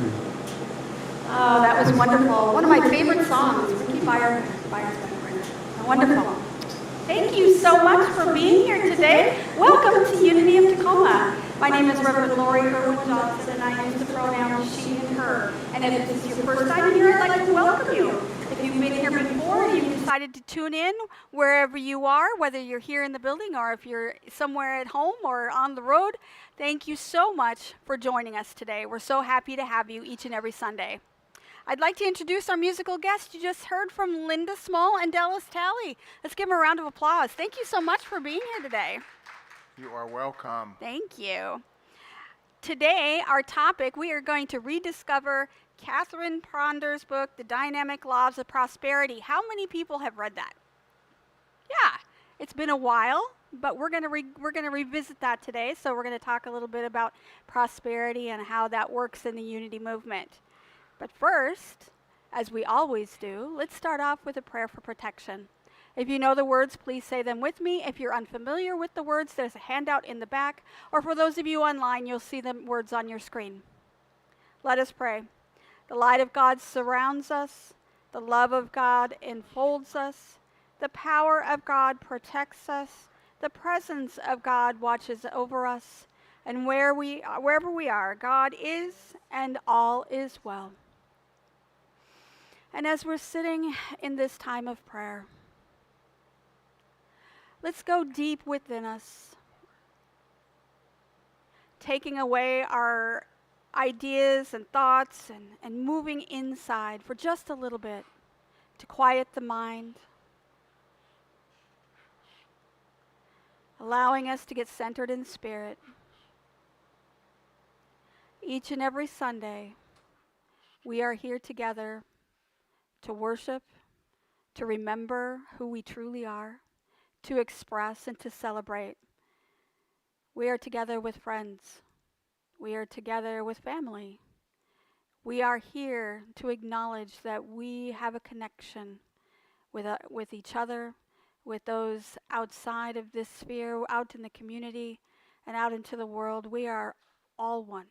Oh, that was wonderful. One of my favorite songs, Ricky Byers. Wonderful. Thank you so much for being here today. Welcome to Unity of Tacoma. My name is Reverend Lori Irwin Johnson, and I use the pronouns she and her. And if this is your first time here, I'd like to welcome you. If you've been here before and you've decided to tune in wherever you are, whether you're here in the building or if you're somewhere at home or on the road, thank you so much for joining us today. We're so happy to have you each and every Sunday. I'd like to introduce our musical guest. You just heard from Linda Smull and Dallas Talley. Let's give them a round of applause. Thank you so much for being here today. You are welcome. Thank you. Today, our topic, we are going to rediscover Catherine Ponder's book, The Dynamic Laws of Prosperity. How many people have read that? Yeah, it's been a while, but we're going to revisit that today. So we're going to talk a little bit about prosperity and how that works in the Unity movement. But first, as we always do, let's start off with a prayer for protection. If you know the words, please say them with me. If you're unfamiliar with the words, there's a handout in the back. Or for those of you online, you'll see the words on your screen. Let us pray. The light of God surrounds us. The love of God enfolds us. The power of God protects us. The presence of God watches over us. And wherever we are, God is and all is well. And as we're sitting in this time of prayer, let's go deep within us, taking away our ideas and thoughts and moving inside for just a little bit to quiet the mind, allowing us to get centered in spirit. Each and every Sunday, we are here together to worship, to remember who we truly are, to express and to celebrate. We are together with friends. We are together with family. We are here to acknowledge that we have a connection with each other, with those outside of this sphere, out in the community, and out into the world. We are all one.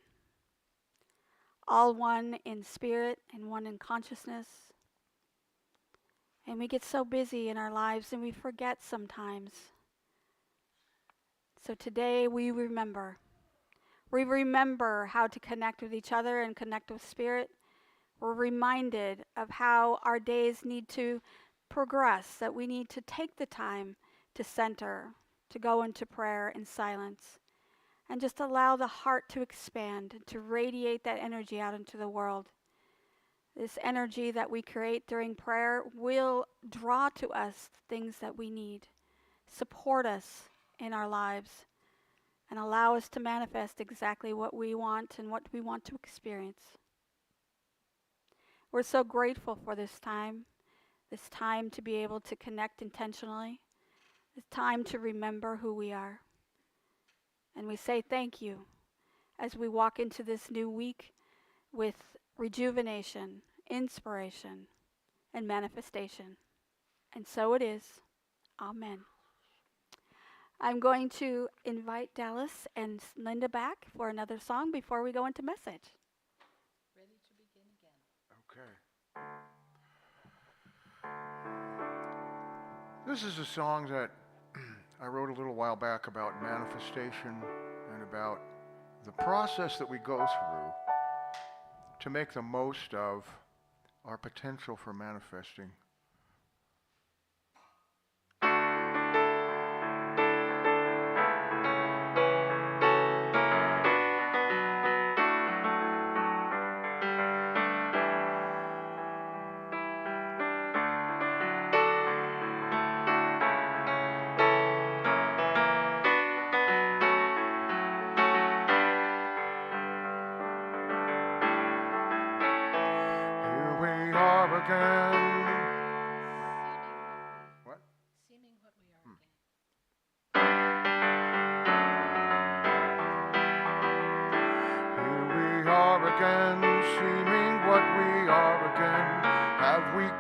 All one in spirit and one in consciousness. And we get so busy in our lives and we forget sometimes. So today we remember. We remember how to connect with each other and connect with spirit. We're reminded of how our days need to progress, that we need to take the time to center, to go into prayer in silence, and just allow the heart to expand, to radiate that energy out into the world. This energy that we create during prayer will draw to us things that we need, support us in our lives, and allow us to manifest exactly what we want and what we want to experience. We're so grateful for this time to be able to connect intentionally, this time to remember who we are. And we say thank you as we walk into this new week with rejuvenation, inspiration, and manifestation. And so it is. Amen. I'm going to invite Dallas and Linda back for another song before we go into message. Ready to begin again. Okay. This is a song that I wrote a little while back about manifestation and about the process that we go through to make the most of our potential for manifesting.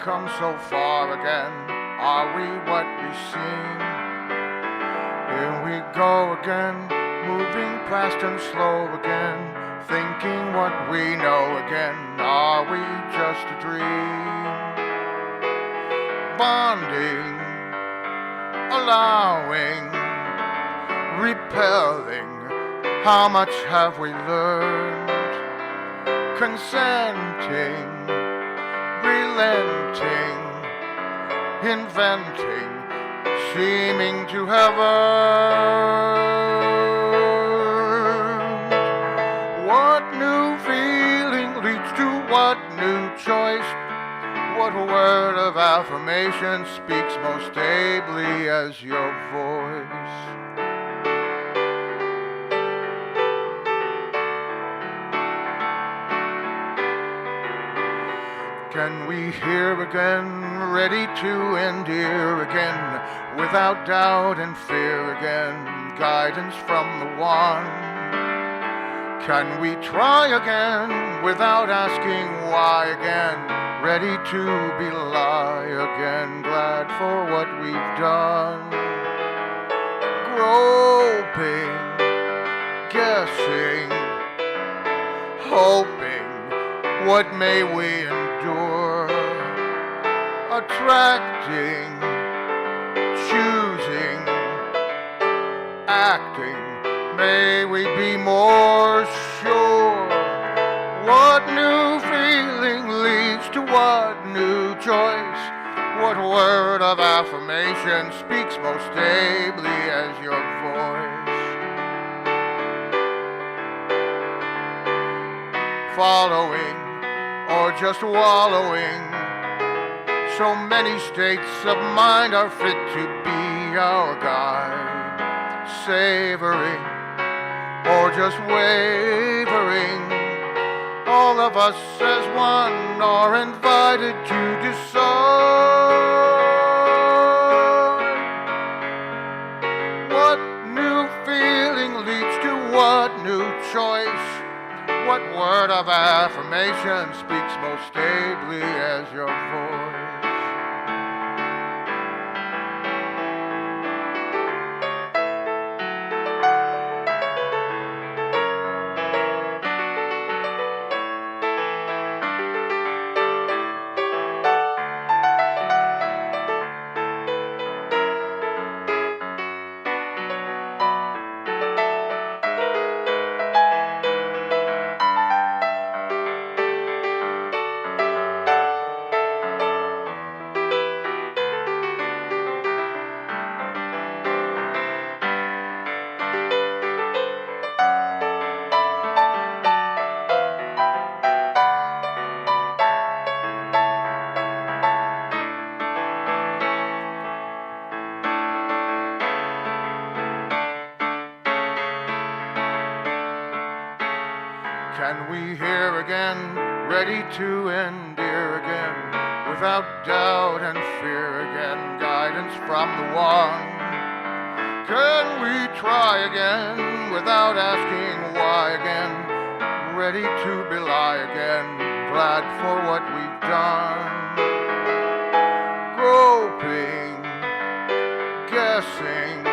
Come so far again, are we what we seem? Here we go again, moving fast and slow again, thinking what we know again. Are we just a dream? Bonding, allowing, repelling. How much have we learned? Consenting, relenting, inventing, seeming to have earned. What new feeling leads to what new choice? What word of affirmation speaks most ably as your voice? Can we hear again, ready to endear again, without doubt and fear again, guidance from the one? Can we try again, without asking why again, ready to belie again, glad for what we've done? Groping, guessing, hoping, what may we endure? Attracting, choosing, acting, may we be more sure? What new feeling leads to what new choice? What word of affirmation speaks most ably as your voice? Following or just wallowing, so many states of mind are fit to be our guide. Savoring or just wavering, all of us as one are invited to decide. What new feeling leads to what new choice? What word of affirmation speaks most ably as your voice? Can we hear again, ready to endear again, without doubt and fear again, guidance from the one? Can we try again, without asking why again, ready to belie again, glad for what we've done? Groping, guessing,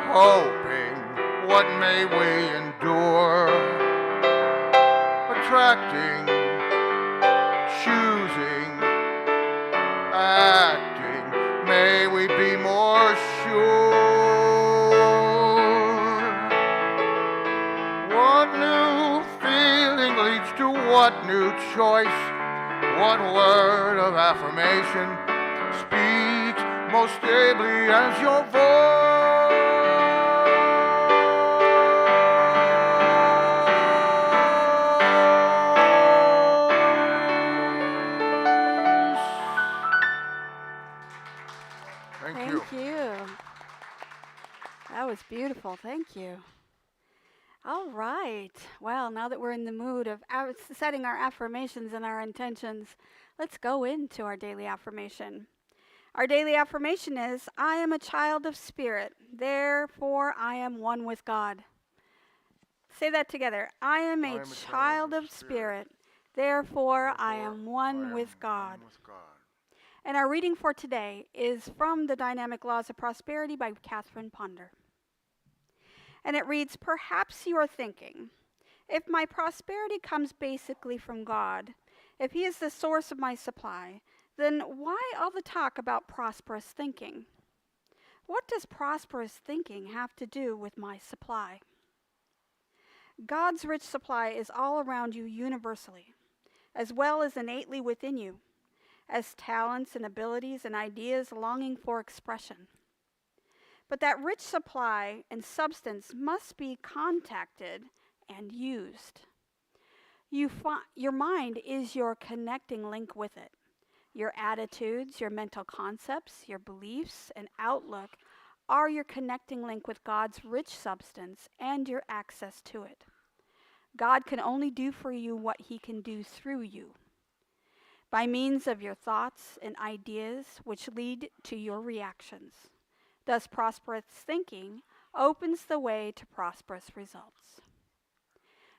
hoping, what may we endure? Attracting, choosing, acting, may we be more sure? What new feeling leads to what new choice? What word of affirmation speaks most ably as your voice? Thank you. Thank you. That was beautiful. Thank you. All right. Well, now that we're in the mood of setting our affirmations and our intentions, let's go into our daily affirmation. Our daily affirmation is, I am a child of spirit, therefore I am one with God. Say that together. I am a child of spirit, therefore I am one with God. And our reading for today is from The Dynamic Laws of Prosperity by Catherine Ponder. And it reads, perhaps you are thinking, If my prosperity comes basically from God, if He is the source of my supply, then why all the talk about prosperous thinking? What does prosperous thinking have to do with my supply? God's rich supply is all around you universally, as well as innately within you, as talents and abilities and ideas longing for expression. But that rich supply and substance must be contacted and used. Your mind is your connecting link with it. Your attitudes, your mental concepts, your beliefs, and outlook are your connecting link with God's rich substance and your access to it. God can only do for you what He can do through you. By means of your thoughts and ideas, which lead to your reactions. Thus, prosperous thinking opens the way to prosperous results.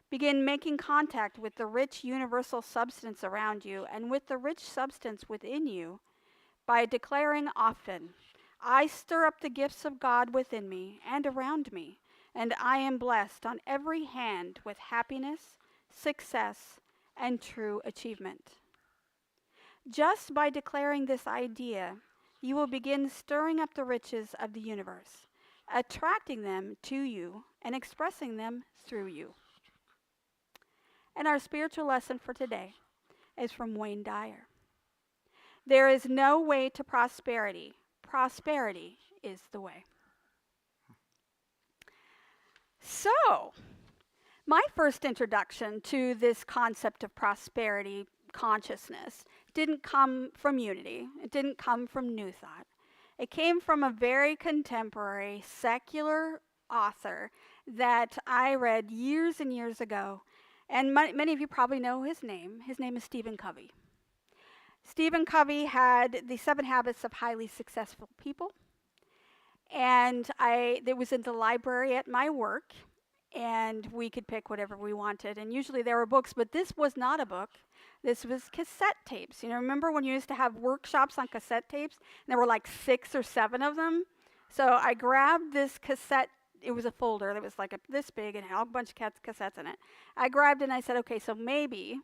Begin making contact with the rich universal substance around you and with the rich substance within you by declaring often, I stir up the gifts of God within me and around me, and I am blessed on every hand with happiness, success, and true achievement. Just by declaring this idea, you will begin stirring up the riches of the universe, attracting them to you and expressing them through you. And our spiritual lesson for today is from Wayne Dyer. There is no way to prosperity. Prosperity is the way. So, my first introduction to this concept of prosperity consciousness didn't come from Unity. It didn't come from New Thought. It came from a very contemporary secular author that I read years and years ago. And many of you probably know his name. His name is Stephen Covey. Stephen Covey had the 7 Habits of Highly Successful People. And it was in the library at my work. And we could pick whatever we wanted. And usually there were books, but this was not a book. This was cassette tapes. You know, remember when you used to have workshops on cassette tapes? And there were like 6 or 7 of them. So I grabbed this cassette. It was a folder that was like this big and had a bunch of cassettes in it. I grabbed it and I said, okay, so maybe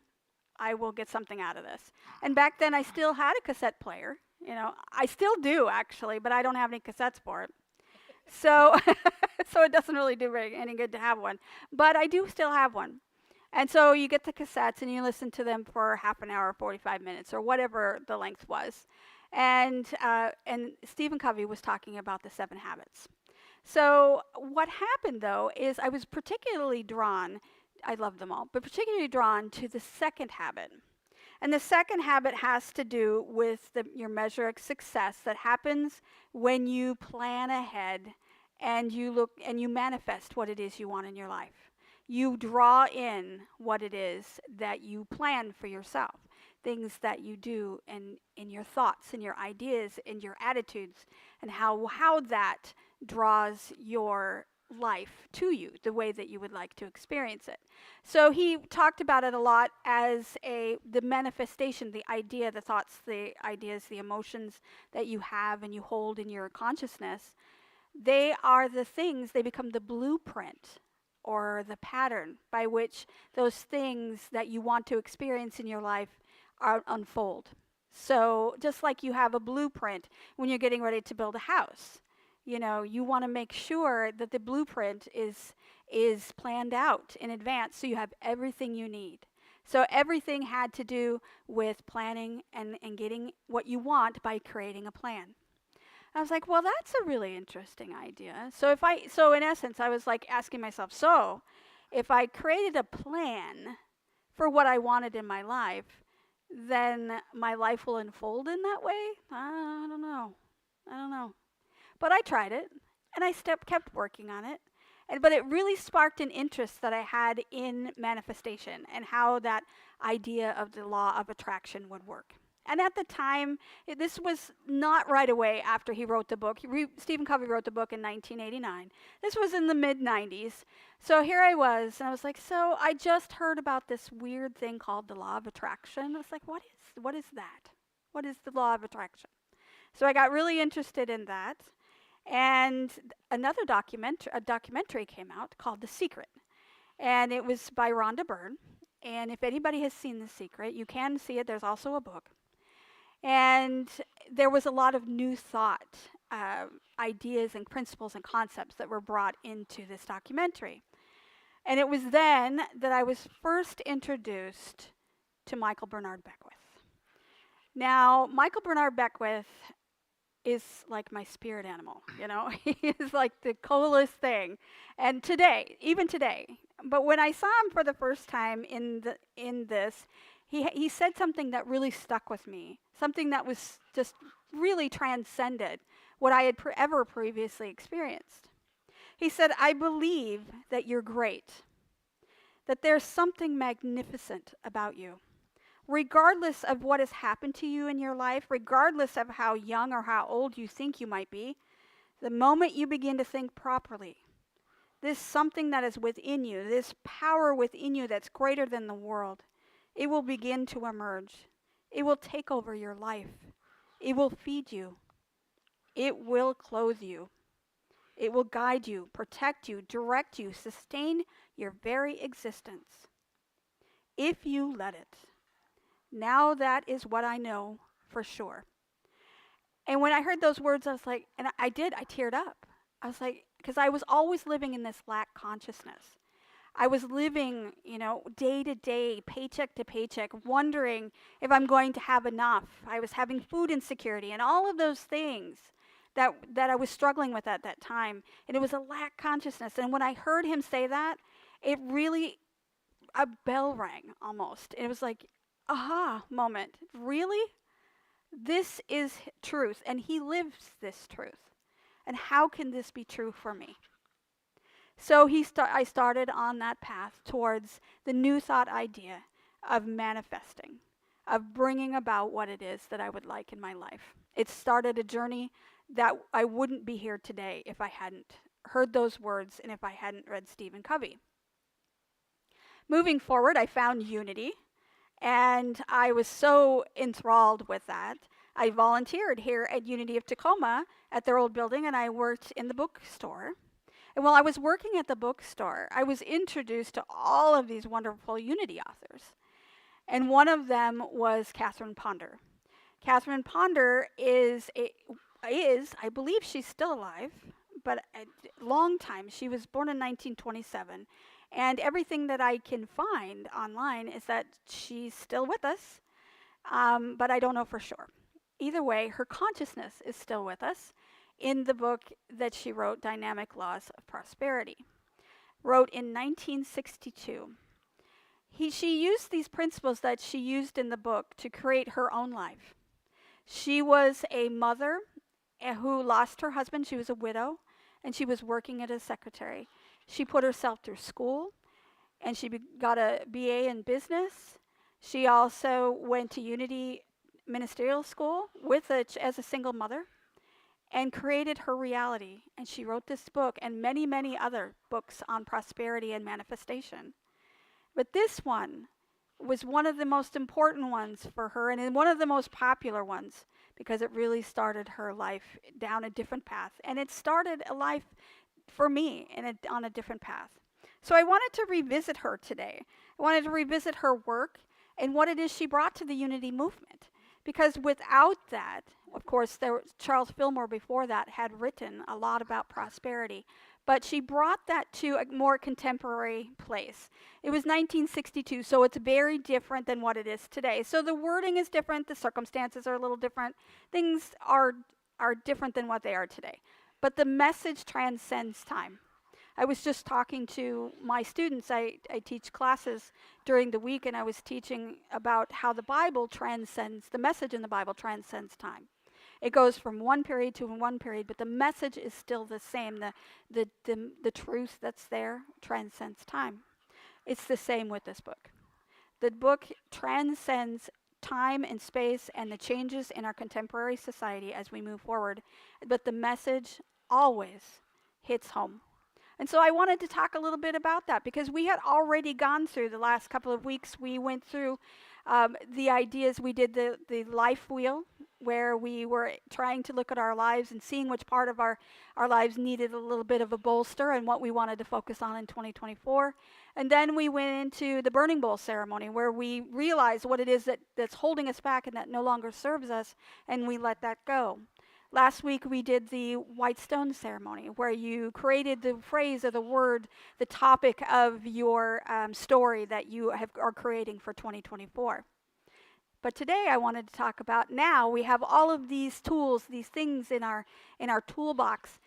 I will get something out of this. And back then I still had a cassette player. You know, I still do actually, but I don't have any cassettes for it. So, so it doesn't really do any good to have one. But I do still have one. And so you get the cassettes and you listen to them for half an hour, 45 minutes, or whatever the length was. And Stephen Covey was talking about the 7 habits. So what happened, though, is I was particularly drawn, I love them all, but particularly drawn to the second habit. And the second habit has to do with your measure of success that happens when you plan ahead and you manifest what it is you want in your life. You draw in what it is that you plan for yourself, things that you do in your thoughts and your ideas and your attitudes, and how that draws your life to you the way that you would like to experience it. So he talked about it a lot as the manifestation, the idea, the thoughts, the ideas, the emotions that you have and you hold in your consciousness. They are the things, they become the blueprint or the pattern by which those things that you want to experience in your life unfold. So just like you have a blueprint when you're getting ready to build a house, you know, you want to make sure that the blueprint is planned out in advance so you have everything you need. So everything had to do with planning and getting what you want by creating a plan. I was like, well, that's a really interesting idea. So in essence, I was like asking myself, so if I created a plan for what I wanted in my life, then my life will unfold in that way? I don't know. But I tried it, and I kept working on it. But it really sparked an interest that I had in manifestation and how that idea of the law of attraction would work. And at the time, this was not right away after he wrote the book. Stephen Covey wrote the book in 1989. This was in the mid-90s. So here I was, and I was like, so I just heard about this weird thing called the law of attraction. I was like, what is that? What is the law of attraction? So I got really interested in that. And another documentary came out called The Secret. And it was by Rhonda Byrne. And if anybody has seen The Secret, you can see it. There's also a book. And there was a lot of new thought, ideas and principles and concepts that were brought into this documentary. And it was then that I was first introduced to Michael Bernard Beckwith. Now, Michael Bernard Beckwith is like my spirit animal, you know? He is like the coolest thing. And today, even today, but when I saw him for the first time in this, he said something that really stuck with me, something that was just really transcended what I had ever previously experienced. He said, "I believe that you're great, that there's something magnificent about you. Regardless of what has happened to you in your life, regardless of how young or how old you think you might be, the moment you begin to think properly, this something that is within you, this power within you that's greater than the world, it will begin to emerge. It will take over your life. It will feed you. It will clothe you. It will guide you, protect you, direct you, sustain your very existence. If you let it. Now that is what I know for sure." And when I heard those words, I was like, and I did, I teared up. I was like, because I was always living in this lack consciousness. I was living, day to day, paycheck to paycheck, wondering if I'm going to have enough. I was having food insecurity and all of those things that I was struggling with at that time. And it was a lack consciousness. And when I heard him say that, it really, a bell rang almost. It was like, aha moment. Really? This is truth, and he lives this truth. And how can this be true for me? So I started on that path towards the new thought idea of manifesting, of bringing about what it is that I would like in my life. It started a journey that I wouldn't be here today if I hadn't heard those words and if I hadn't read Stephen Covey. Moving forward, I found unity, and I was so enthralled with that. I volunteered here at Unity of Tacoma at their old building, and I worked in the bookstore. And while I was working at the bookstore, I was introduced to all of these wonderful Unity authors. And one of them was Catherine Ponder. Catherine Ponder I believe she's still alive, but a long time. She was born in 1927. And everything that I can find online is that she's still with us, but I don't know for sure. Either way, her consciousness is still with us in the book that she wrote, Dynamic Laws of Prosperity, wrote in 1962. She used these principles that she used in the book to create her own life. She was a mother who lost her husband. She was a widow, and she was working as a secretary. She put herself through school, and she got a BA in business. She also went to Unity Ministerial School as a single mother, and created her reality. And she wrote this book and many, many other books on prosperity and manifestation. But this one was one of the most important ones for her, and one of the most popular ones, because it really started her life down a different path. And it started a life for me on a different path. So I wanted to revisit her today. I wanted to revisit her work and what it is she brought to the Unity movement. Because without that, of course, Charles Fillmore before that had written a lot about prosperity, but she brought that to a more contemporary place. It was 1962, so it's very different than what it is today. So the wording is different, the circumstances are a little different, things are different than what they are today. But the message transcends time. I was just talking to my students. I teach classes during the week, and I was teaching about how the message in the Bible transcends time. It goes from one period to one period, but the message is still the same. The truth that's there transcends time. It's the same with this book. The book transcends time and space and the changes in our contemporary society as we move forward, but the message always hits home. And so I wanted to talk a little bit about that because we had already gone through the last couple of weeks. We went through The ideas, we did the life wheel, where we were trying to look at our lives and seeing which part of our lives needed a little bit of a bolster and what we wanted to focus on in 2024. And then we went into the burning bowl ceremony, where we realized what it is that's holding us back and that no longer serves us, and we let that go. Last week we did the white stone ceremony, where you created the phrase or the word, the topic of your story that you are creating for 2024. But today I wanted to talk about, now we have all of these tools, these things in our toolbox,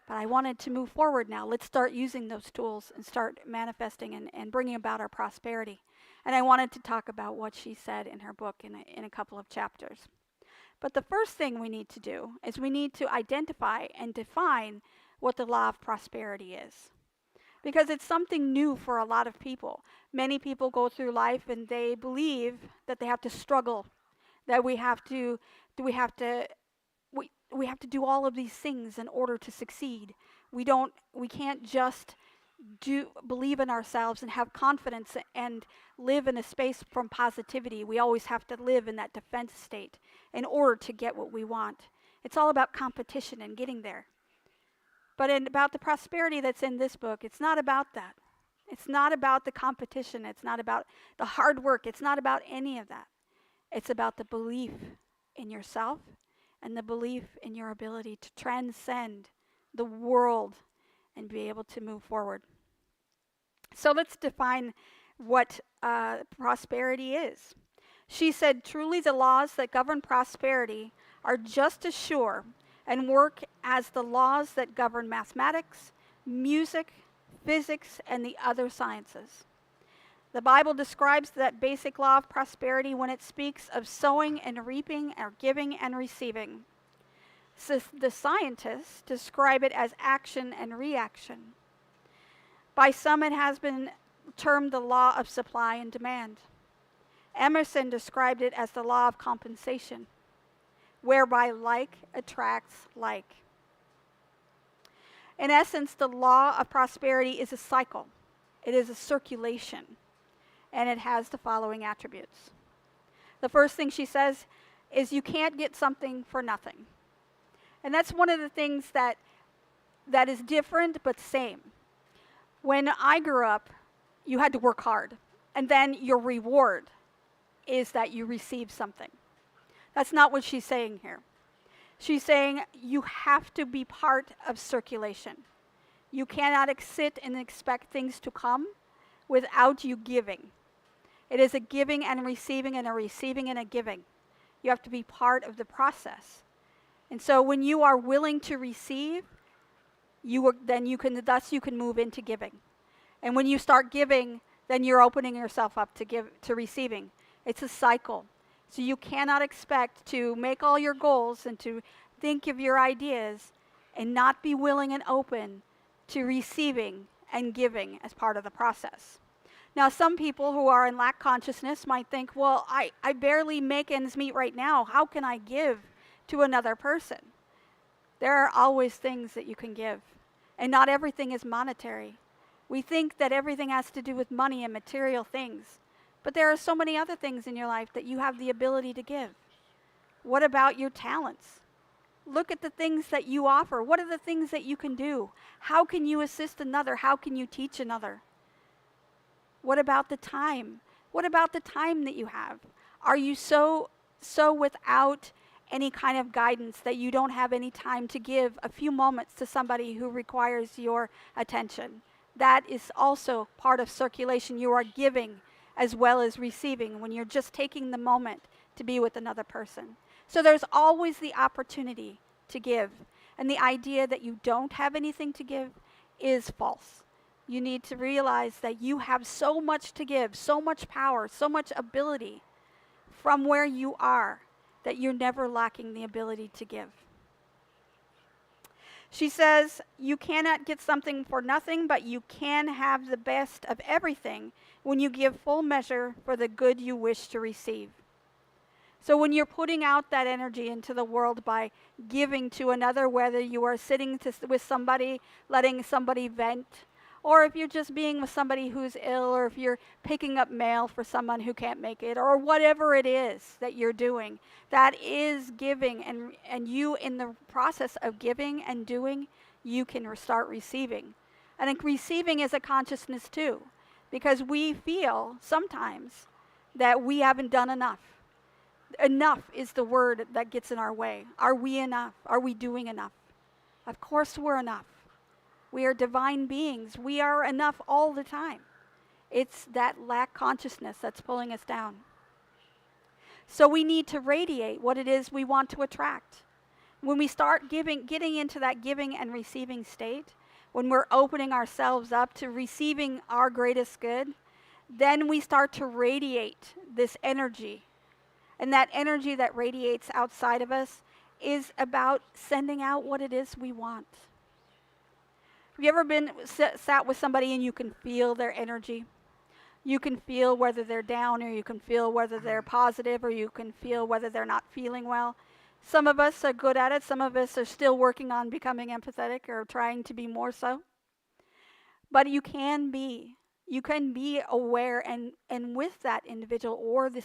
but I wanted to move forward now. Let's start using those tools and start manifesting and bringing about our prosperity. And I wanted to talk about what she said in her book in a couple of chapters. But the first thing we need to do is we need to identify and define what the law of prosperity is. Because it's something new for a lot of people. Many people go through life and they believe that they have to struggle, that we have to do all of these things in order to succeed. We can't just believe in ourselves and have confidence and live in a space from positivity. We always have to live in that defense state in order to get what we want. It's all about competition and getting there. But about the prosperity that's in this book, it's not about that. It's not about the competition. It's not about the hard work. It's not about any of that. It's about the belief in yourself and the belief in your ability to transcend the world and be able to move forward. So let's define what prosperity is. She said, truly the laws that govern prosperity are just as sure and work as the laws that govern mathematics, music, physics, and the other sciences. The Bible describes that basic law of prosperity when it speaks of sowing and reaping, or giving and receiving. So the scientists describe it as action and reaction. By some, it has been termed the law of supply and demand. Emerson described it as the law of compensation, whereby like attracts like. In essence, the law of prosperity is a cycle. It is a circulation, and it has the following attributes. The first thing she says is you can't get something for nothing. And that's one of the things that is different but same. When I grew up, you had to work hard, and then your reward is that you receive something. That's not what she's saying here. She's saying you have to be part of circulation. You cannot sit and expect things to come without you giving. It is a giving and a receiving and a receiving and a giving. You have to be part of the process. And so when you are willing to receive, you can move into giving. And when you start giving, then you're opening yourself up to receiving. It's a cycle. So you cannot expect to make all your goals and to think of your ideas and not be willing and open to receiving and giving as part of the process. Now, some people who are in lack consciousness might think, well, I barely make ends meet right now. How can I give to another person? There are always things that you can give, and not everything is monetary. We think that everything has to do with money and material things, but there are so many other things in your life that you have the ability to give. What about your talents? Look at the things that you offer. What are the things that you can do? How can you assist another? How can you teach another? What about the time? What about the time that you have? Are you so without any kind of guidance that you don't have any time to give a few moments to somebody who requires your attention? That is also part of circulation. You are giving as well as receiving when you're just taking the moment to be with another person. So there's always the opportunity to give. And the idea that you don't have anything to give is false. You need to realize that you have so much to give, so much power, so much ability from where you are, that you're never lacking the ability to give. She says, you cannot get something for nothing, but you can have the best of everything when you give full measure for the good you wish to receive. So when you're putting out that energy into the world by giving to another, whether you are sitting with somebody, letting somebody vent, or if you're just being with somebody who's ill, or if you're picking up mail for someone who can't make it, or whatever it is that you're doing, that is giving. And you, in the process of giving and doing, you can start receiving. I think receiving is a consciousness too, because we feel sometimes that we haven't done enough. Enough is the word that gets in our way. Are we enough? Are we doing enough? Of course we're enough. We are divine beings. We are enough all the time. It's that lack consciousness that's pulling us down. So we need to radiate what it is we want to attract. When we start getting into that giving and receiving state, when we're opening ourselves up to receiving our greatest good, then we start to radiate this energy. And that energy that radiates outside of us is about sending out what it is we want. Have you ever been sat with somebody and you can feel their energy? You can feel whether they're down, or you can feel whether they're positive, or you can feel whether they're not feeling well. Some of us are good at it. Some of us are still working on becoming empathetic or trying to be more so. But you can be aware and with that individual or the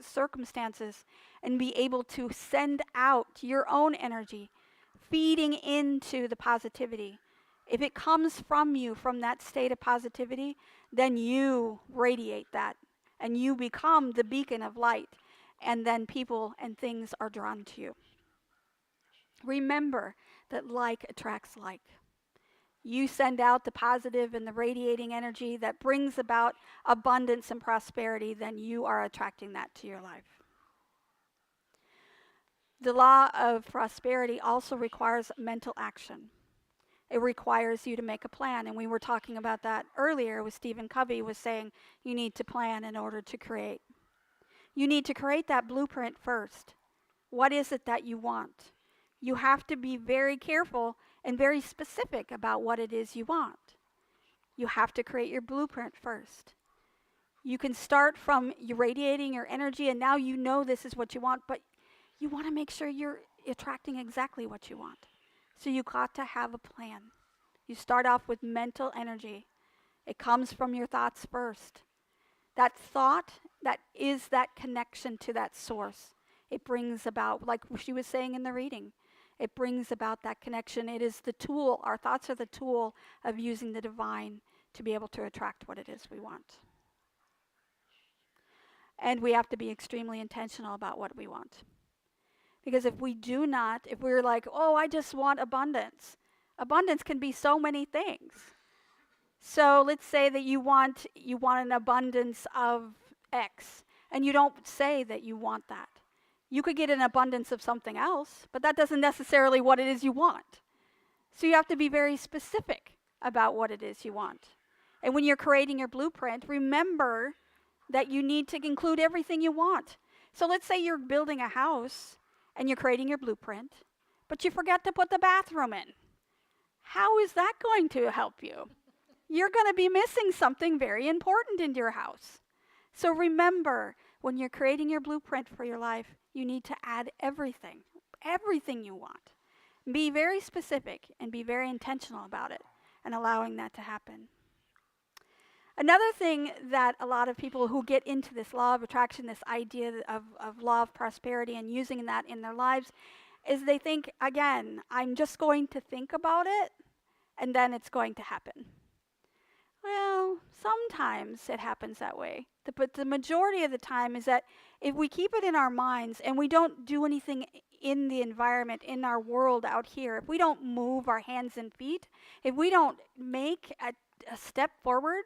circumstances, and be able to send out your own energy, feeding into the positivity. If it comes from you, from that state of positivity, then you radiate that and you become the beacon of light, and then people and things are drawn to you. Remember that like attracts like. You send out the positive and the radiating energy that brings about abundance and prosperity, then you are attracting that to your life. The law of prosperity also requires mental action. It requires you to make a plan, and we were talking about that earlier with Stephen Covey was saying you need to plan in order to create. You need to create that blueprint first. What is it that you want? You have to be very careful and very specific about what it is you want. You have to create your blueprint first. You can start from radiating your energy, and now you know this is what you want, but you want to make sure you're attracting exactly what you want. So you got to have a plan. You start off with mental energy. It comes from your thoughts first. That thought, that is that connection to that source. It brings about, like she was saying in the reading, it brings about that connection. It is the tool, our thoughts are the tool of using the divine to be able to attract what it is we want. And we have to be extremely intentional about what we want. Because if we do not, if we're like, oh, I just want abundance, abundance can be so many things. So let's say that you want an abundance of X, and you don't say that you want that. You could get an abundance of something else, but that doesn't necessarily what it is you want. So you have to be very specific about what it is you want. And when you're creating your blueprint, remember that you need to include everything you want. So let's say you're building a house and you're creating your blueprint, but you forget to put the bathroom in. How is that going to help you? You're going to be missing something very important in your house. So remember, when you're creating your blueprint for your life, you need to add everything you want. Be very specific and be very intentional about it and allowing that to happen. Another thing that a lot of people who get into this law of attraction, this idea of law of prosperity and using that in their lives, is they think, again, I'm just going to think about it and then it's going to happen. Well, sometimes it happens that way. But the majority of the time is that if we keep it in our minds and we don't do anything in the environment, in our world out here, if we don't move our hands and feet, if we don't make a step forward,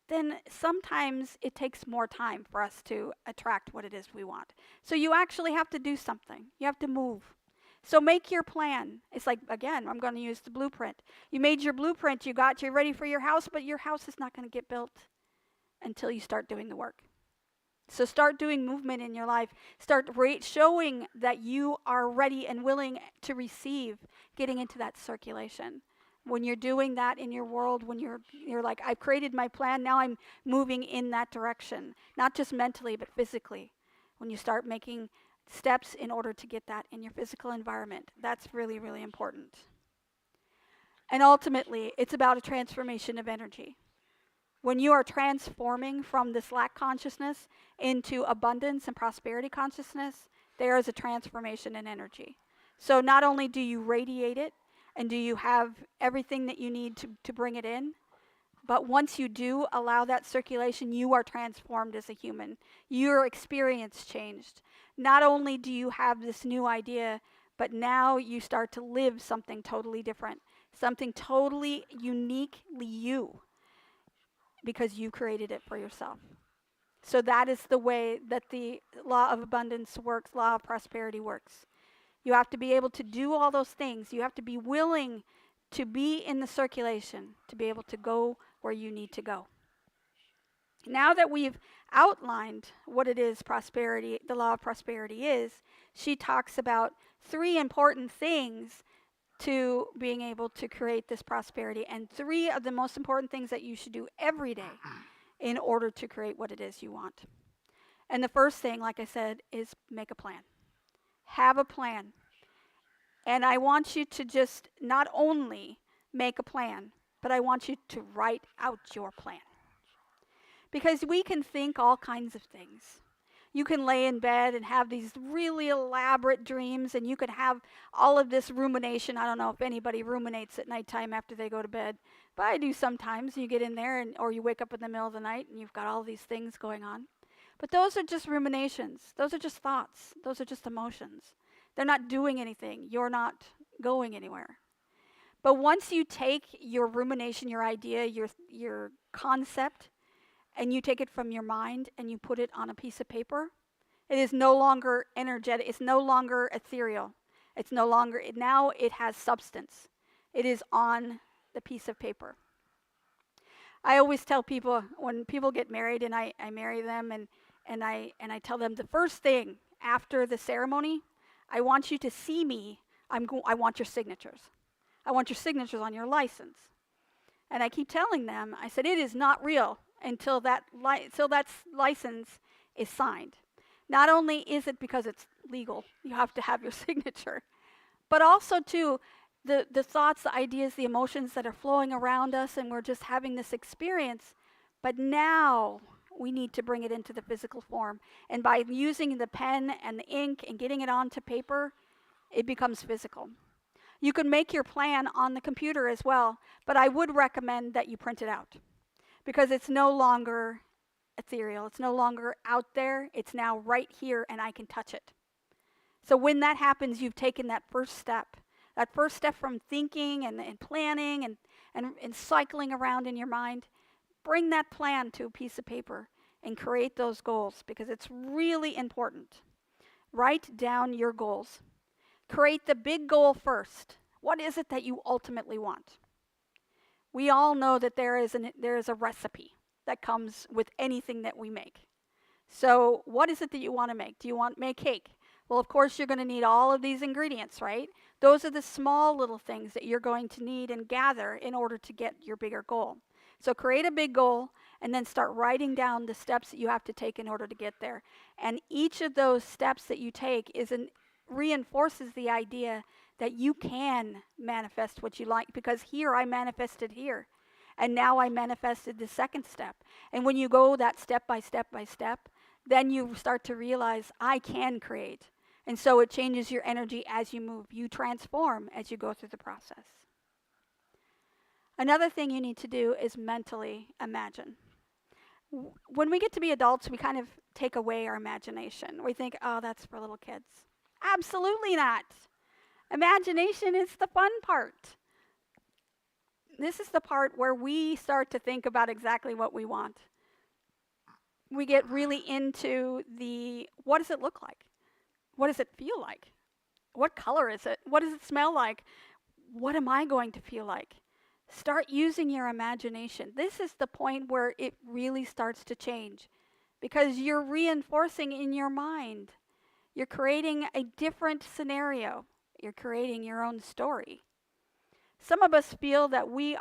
then sometimes it takes more time for us to attract what it is we want. So you actually have to do something. You have to move. So make your plan. It's like, again, I'm going to use the blueprint. You made your blueprint, you're ready for your house, but your house is not going to get built until you start doing the work. So start doing movement in your life. Start showing that you are ready and willing to receive, getting into that circulation. When you're doing that in your world, when you're like, I've created my plan, now I'm moving in that direction. Not just mentally, but physically. When you start making steps in order to get that in your physical environment, that's really, really important. And ultimately, it's about a transformation of energy. When you are transforming from this lack consciousness into abundance and prosperity consciousness, there is a transformation in energy. So not only do you radiate it and do you have everything that you need to bring it in, but once you do allow that circulation, you are transformed as a human. Your experience changed. Not only do you have this new idea, but now you start to live something totally different, something totally uniquely you, because you created it for yourself. So that is the way that the law of abundance works, law of prosperity works. You have to be able to do all those things. You have to be willing to be in the circulation to be able to go where you need to go. Now that we've outlined what it is prosperity, the law of prosperity is, she talks about 3 important things to being able to create this prosperity, and 3 of the most important things that you should do every day in order to create what it is you want. And the first thing, like I said, is make a plan. Have a plan. And I want you to just not only make a plan, but I want you to write out your plan. Because we can think all kinds of things. You can lay in bed and have these really elaborate dreams, and you can have all of this rumination. I don't know if anybody ruminates at nighttime after they go to bed, but I do sometimes. You get in there, or you wake up in the middle of the night, and you've got all these things going on. But those are just ruminations. Those are just thoughts. Those are just emotions. They're not doing anything. You're not going anywhere. But once you take your rumination, your idea, your concept, and you take it from your mind and you put it on a piece of paper, it is no longer energetic. It's no longer ethereal. It's no longer, now it has substance. It is on the piece of paper. I always tell people when people get married and I marry them and I tell them the first thing after the ceremony, I want you to see me. I want your signatures. I want your signatures on your license. And I keep telling them, I said, it is not real until that license is signed. Not only is it because it's legal, you have to have your signature, but also too, the thoughts, the ideas, the emotions that are flowing around us, and we're just having this experience, but now we need to bring it into the physical form. And by using the pen and the ink and getting it onto paper, it becomes physical. You can make your plan on the computer as well, but I would recommend that you print it out because it's no longer ethereal. It's no longer out there. It's now right here and I can touch it. So when that happens, you've taken that first step from thinking and planning and cycling around in your mind. Bring that plan to a piece of paper and create those goals because it's really important. Write down your goals. Create the big goal first. What is it that you ultimately want? We all know that there is a recipe that comes with anything that we make. So what is it that you want to make? Do you want to make cake? Well, of course, you're going to need all of these ingredients, right? Those are the small little things that you're going to need and gather in order to get your bigger goal. So create a big goal and then start writing down the steps that you have to take in order to get there. And each of those steps that you take reinforces the idea that you can manifest what you like, because here I manifested here. And now I manifested the second step. And when you go that step by step by step, then you start to realize I can create. And so it changes your energy as you move. You transform as you go through the process. Another thing you need to do is mentally imagine. When we get to be adults, we kind of take away our imagination. We think, oh, that's for little kids. Absolutely not. Imagination is the fun part. This is the part where we start to think about exactly what we want. We get really into what does it look like? What does it feel like? What color is it? What does it smell like? What am I going to feel like? Start using your imagination. This is the point where it really starts to change because you're reinforcing in your mind. You're creating a different scenario. You're creating your own story. Some of us feel that we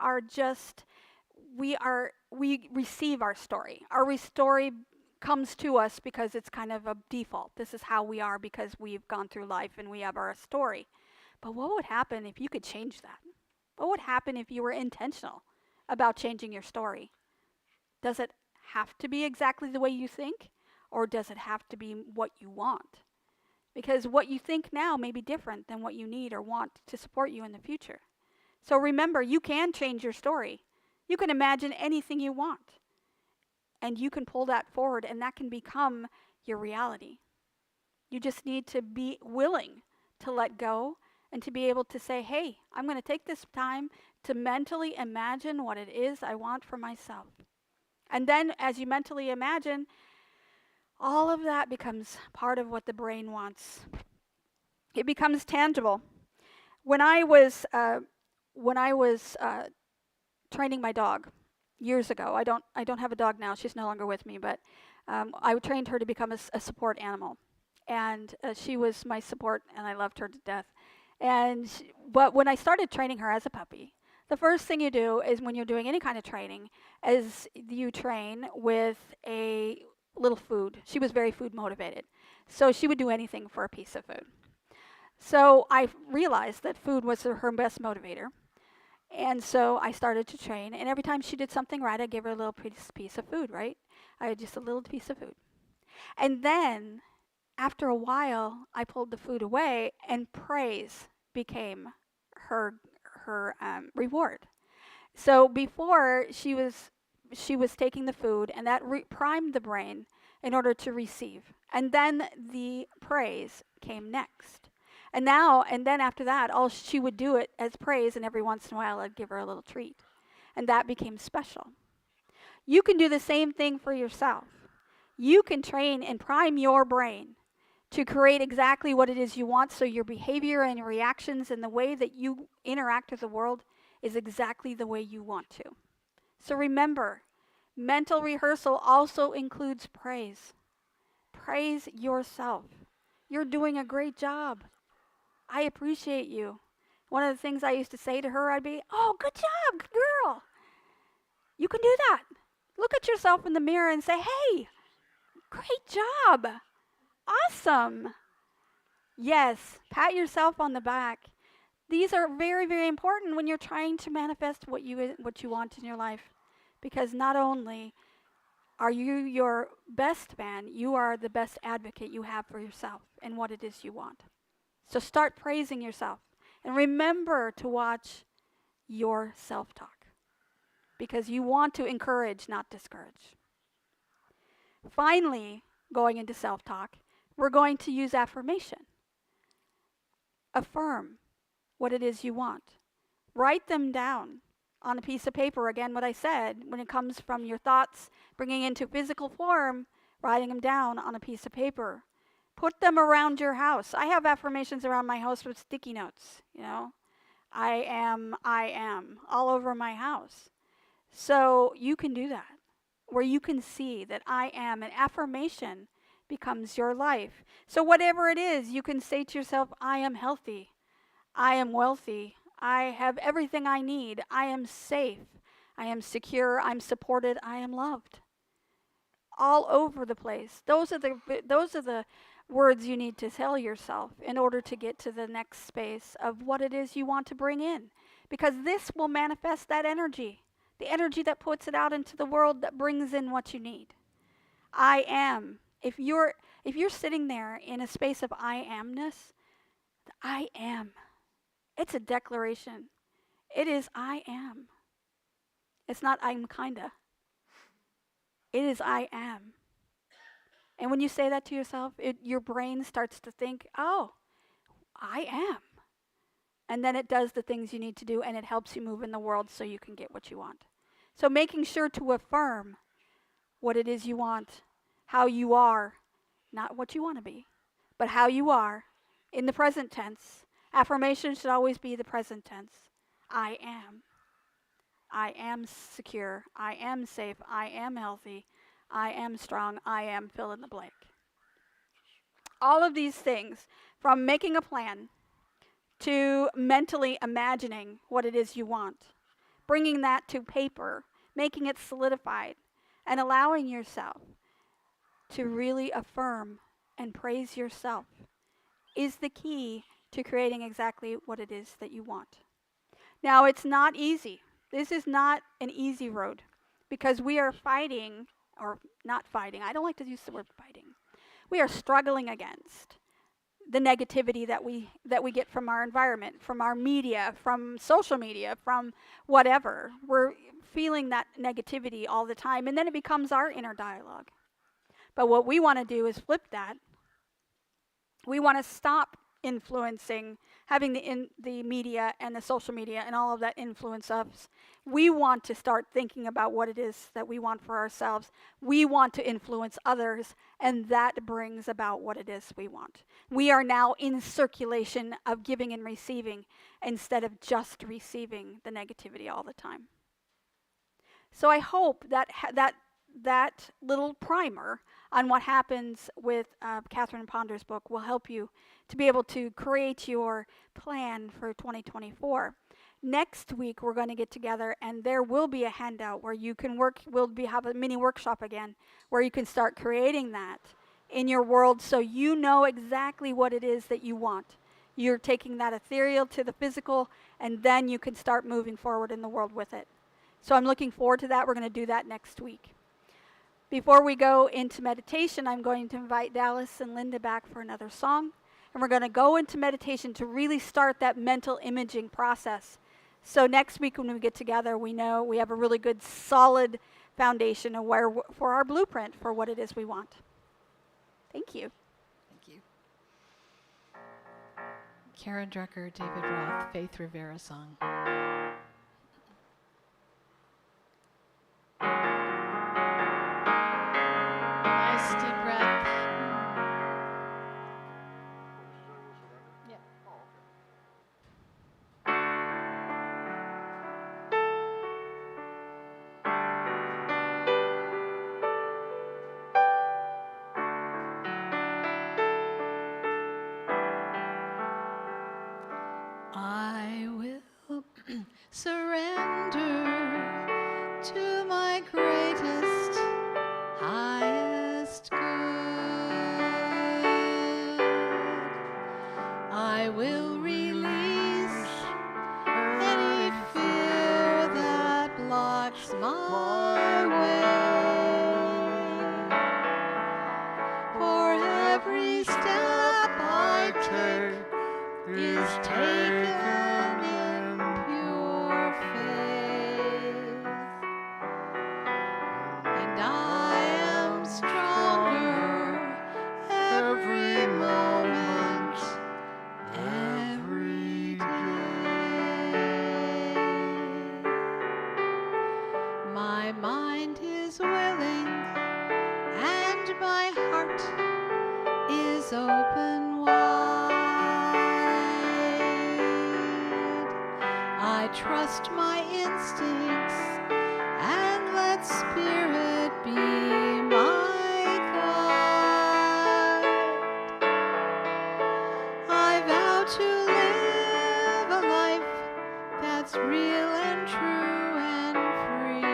receive our story. Our story comes to us because it's kind of a default. This is how we are because we've gone through life and we have our story. But what would happen if you could change that? What would happen if you were intentional about changing your story? Does it have to be exactly the way you think? Or does it have to be what you want? Because what you think now may be different than what you need or want to support you in the future. So remember, you can change your story. You can imagine anything you want, and you can pull that forward, and that can become your reality. You just need to be willing to let go and to be able to say, hey, I'm going to take this time to mentally imagine what it is I want for myself. And then as you mentally imagine, all of that becomes part of what the brain wants. It becomes tangible. When I was training my dog years ago, I don't have a dog now. She's no longer with me, but I trained her to become a support animal, and she was my support, and I loved her to death. But when I started training her as a puppy, the first thing you do is when you're doing any kind of training is you train with a little food. She was very food motivated, so she would do anything for a piece of food. So I realized that food was her best motivator. And so I started to train, and every time she did something right, I gave her a little piece of food, right? I had just a little piece of food. And then, after a while, I pulled the food away, and praise became her reward. So before she was taking the food, and that primed the brain in order to receive, and then the praise came next. And then after that, all she would do it as praise, and every once in a while I'd give her a little treat. And that became special. You can do the same thing for yourself. You can train and prime your brain to create exactly what it is you want, so your behavior and your reactions and the way that you interact with the world is exactly the way you want to. So remember, mental rehearsal also includes praise. Praise yourself. You're doing a great job. I appreciate you. One of the things I used to say to her, I'd be, oh, good job, good girl. You can do that. Look at yourself in the mirror and say, hey, great job. Awesome. Yes, pat yourself on the back. These are very, very important when you're trying to manifest what you want in your life. Because not only are you your best man, you are the best advocate you have for yourself and what it is you want. So start praising yourself. And remember to watch your self-talk, because you want to encourage, not discourage. Finally, going into self-talk, we're going to use affirmation. Affirm what it is you want. Write them down on a piece of paper. Again, what I said, when it comes from your thoughts, bringing into physical form, writing them down on a piece of paper. Put them around your house. I have affirmations around my house with sticky notes, I am, all over my house. So you can do that, where you can see that I am. An affirmation becomes your life. So whatever it is, you can say to yourself, I am healthy. I am wealthy. I have everything I need. I am safe. I am secure. I'm supported. I am loved. All over the place. Those are the words you need to tell yourself in order to get to the next space of what it is you want to bring in. Because this will manifest that energy. The energy that puts it out into the world, that brings in what you need. I am. If you're sitting there in a space of I amness, I am. It's a declaration. It is I am. It's not I'm kinda. It is I am. And when you say that to yourself, your brain starts to think, oh, I am. And then it does the things you need to do, and it helps you move in the world so you can get what you want. So making sure to affirm what it is you want, how you are, not what you want to be, but how you are in the present tense. Affirmation should always be the present tense. I am. I am secure. I am safe. I am healthy. I am strong. I am fill in the blank. All of these things, from making a plan to mentally imagining what it is you want, bringing that to paper, making it solidified, and allowing yourself to really affirm and praise yourself is the key to creating exactly what it is that you want. Now, it's not easy. This is not an easy road because we are fighting, or not fighting, I don't like to use the word fighting. We are struggling against the negativity that we get from our environment, from our media, from social media, from whatever. We're feeling that negativity all the time, and then it becomes our inner dialogue. But what we want to do is flip that. We want to stop influencing, having the media and the social media and all of that influence us. We want to start thinking about what it is that we want for ourselves. We want to influence others, and that brings about what it is we want. We are now in circulation of giving and receiving instead of just receiving the negativity all the time. So I hope that little primer on what happens with Catherine Ponder's book will help you to be able to create your plan for 2024. Next week we're going to get together and there will be a handout where you can work. Have a mini workshop again where you can start creating that in your world so you know exactly what it is that you want. You're taking that ethereal to the physical, and then you can start moving forward in the world with it. So I'm looking forward to that. We're going to do that next week. Before we go into meditation, I'm going to invite Dallas and Linda back for another song. And we're going to go into meditation to really start that mental imaging process. So next week when we get together, we know we have a really good solid foundation of for our blueprint for what it is we want. Thank you. Thank you. Karen Drucker, David Roth, Faith Rivera song. Nice deep breath. Yep. I will surrender to my greatest, highest good. I will release any fear that blocks my way. For every step I take is taken in pure faith, and I am stronger every moment, every day. My mind is willing and my heart is open wide. I trust my instincts and let Spirit be my guide. I vow to live a life that's real and true and free.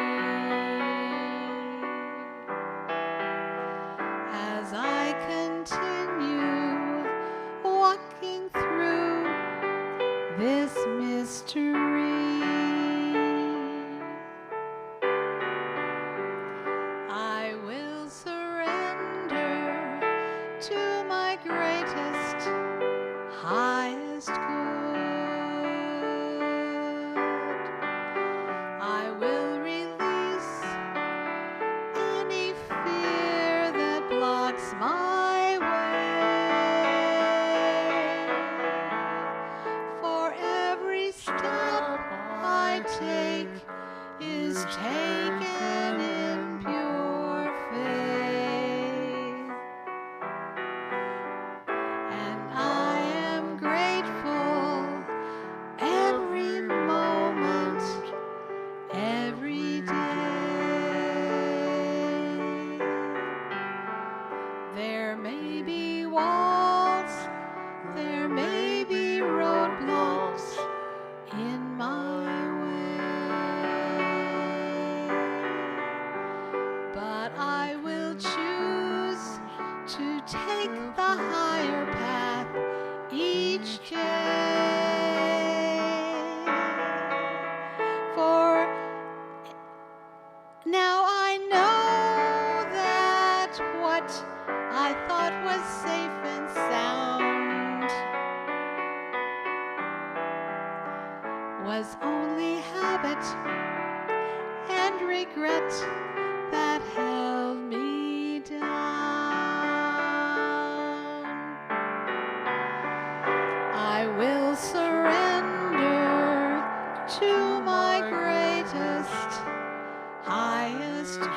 As I continue walking through this mystery, was only habit and regret that held me down. I will surrender to my greatest, highest good.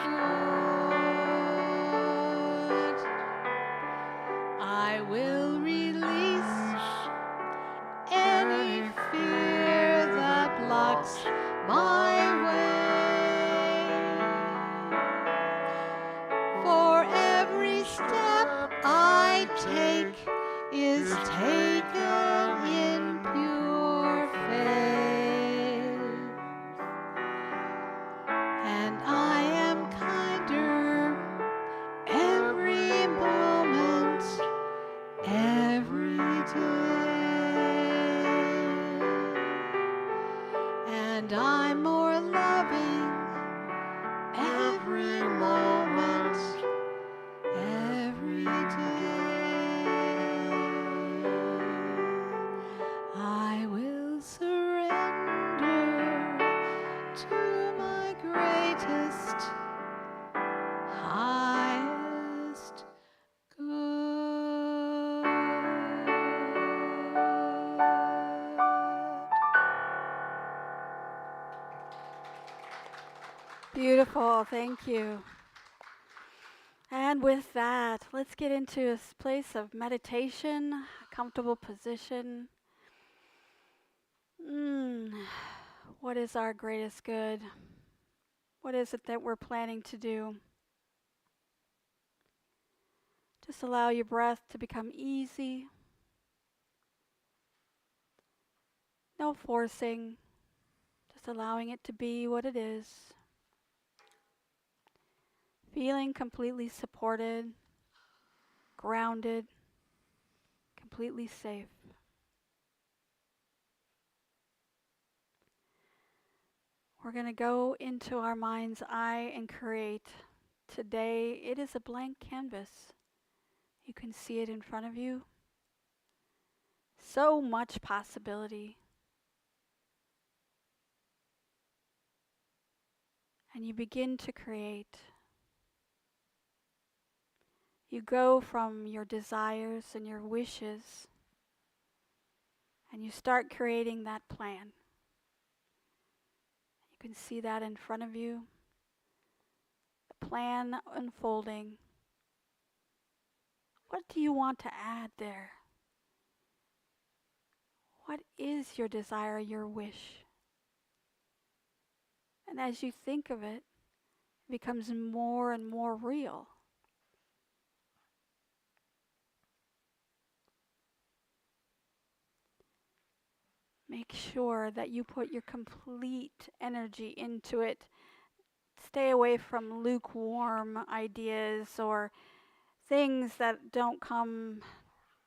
I will release any fear that blocks my way. For every step I take is taken in pure faith, and I am kinder every moment, every day, and I'm more loving every moment, every day. I will surrender to my greatest, highest good. Beautiful, thank you. And with that, let's get into a place of meditation, a comfortable position. What is our greatest good? What is it that we're planning to do? Just allow your breath to become easy. No forcing, just allowing it to be what it is. Feeling completely supported, grounded, completely safe. We're going to go into our mind's eye and create. Today, it is a blank canvas. You can see it in front of you. So much possibility. And you begin to create. You go from your desires and your wishes, and you start creating that plan. You can see that in front of you. The plan unfolding. What do you want to add there? What is your desire, your wish? And as you think of it, it becomes more and more real. Make sure that you put your complete energy into it. Stay away from lukewarm ideas or things that don't come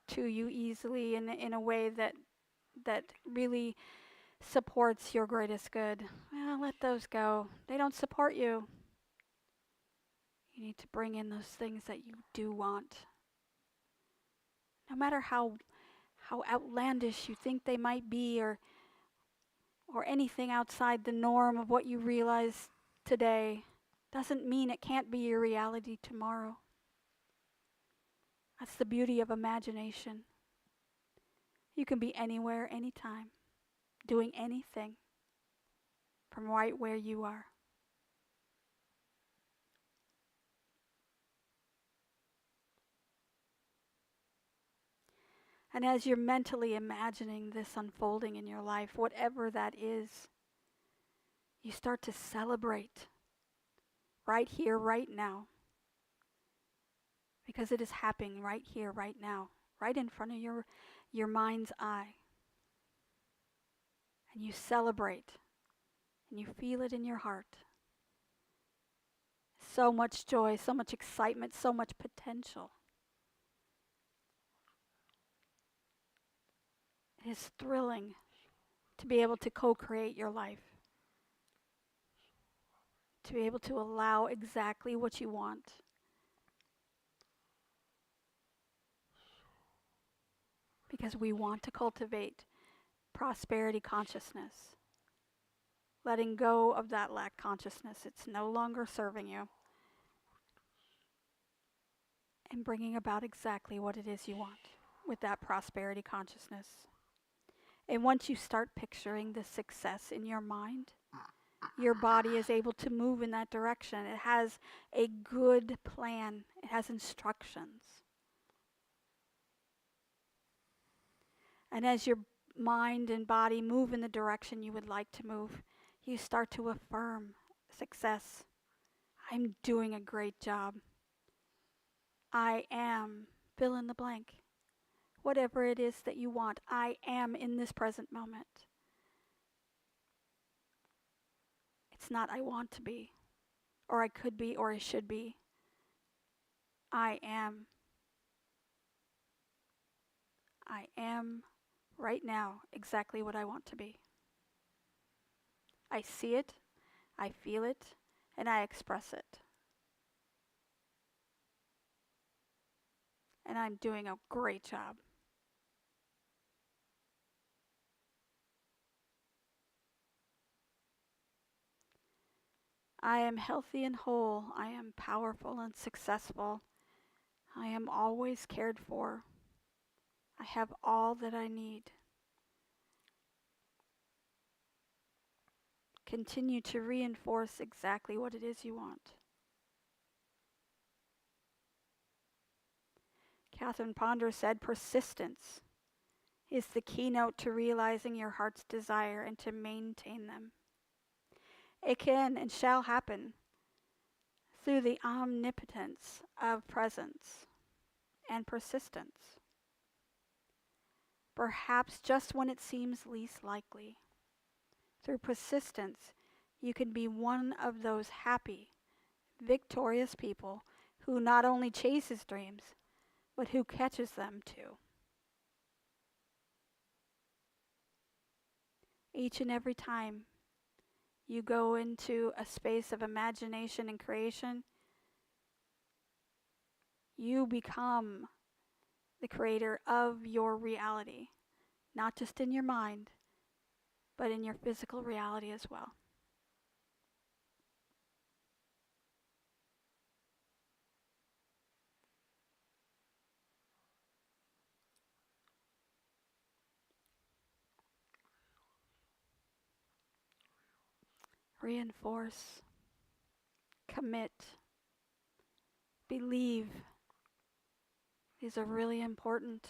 to you easily in a way that really supports your greatest good. Well, let those go. They don't support you. You need to bring in those things that you do want. No matter how outlandish you think they might be, or anything outside the norm of what you realize today, doesn't mean it can't be your reality tomorrow. That's the beauty of imagination. You can be anywhere, anytime, doing anything from right where you are. And as you're mentally imagining this unfolding in your life, whatever that is, you start to celebrate right here, right now. Because it is happening right here, right now, right in front of your mind's eye. And you celebrate, and you feel it in your heart. So much joy, so much excitement, so much potential. It is thrilling to be able to co-create your life, to be able to allow exactly what you want. Because we want to cultivate prosperity consciousness. letting go of that lack consciousness. It's no longer serving you. And bringing about exactly what it is you want with that prosperity consciousness. And once you start picturing the success in your mind, your body is able to move in that direction. It has a good plan, it has instructions. And as your mind and body move in the direction you would like to move, you start to affirm success. I'm doing a great job. I am fill in the blank. Whatever it is that you want, I am in this present moment. It's not I want to be, or I could be, or I should be. I am. I am right now exactly what I want to be. I see it, I feel it, and I express it. And I'm doing a great job. I am healthy and whole. I am powerful and successful. I am always cared for. I have all that I need. Continue to reinforce exactly what it is you want. Catherine Ponder said, persistence is the keynote to realizing your heart's desire and to maintain them. It can and shall happen through the omnipotence of presence and persistence. Perhaps just when it seems least likely. Through persistence, you can be one of those happy, victorious people who not only chases dreams, but who catches them too. Each and every time you go into a space of imagination and creation, you become the creator of your reality, not just in your mind, but in your physical reality as well. Reinforce, commit, believe. These are really important,